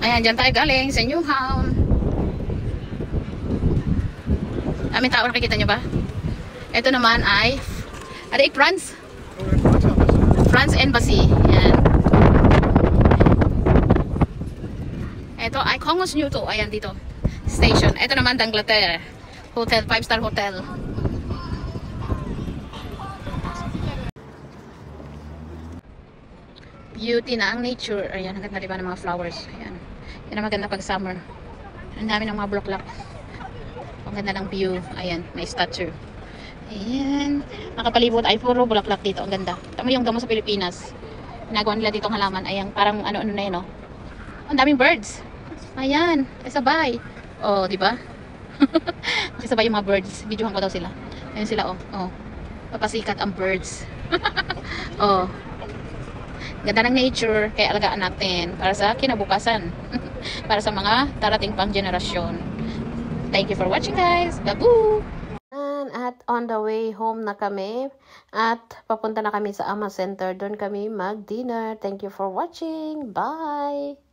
Ayan, dyan tayo galing sa Newham. Daming tao, nakikita nyo ba? Ito naman ay France Embassy. Ayan. Ito ay Kongos New to. Ayan dito. Station. Ito naman D'Angleterre. Hotel, 5-star hotel. Beauty na ang nature. Ayan, ang ganda diba ng mga flowers. Ayan. Yan ang maganda pag summer. Ang dami ng mga bulaklak. Ang ganda ng view. Ayan, may statue. Ayan. Nakapalibot ay puro bulaklak dito. Ang ganda. Tama yung damo sa Pilipinas. Ginagawa nila ditong halaman. Ayan, parang ano-ano na yun, no? Ang daming birds. Ayan, sabay. Oh, di ba? Sabay yung mga birds. Videohan ko daw sila. Ayun sila, oh. Oh. Papasikat ang birds. Oh. Ganda ng nature, kaya alagaan natin para sa kinabukasan. Para sa mga darating pang generasyon. Thank you for watching, guys. Babu! At on the way home na kami. At papunta na kami sa Ama Center. Doon kami mag-dinner. Thank you for watching. Bye!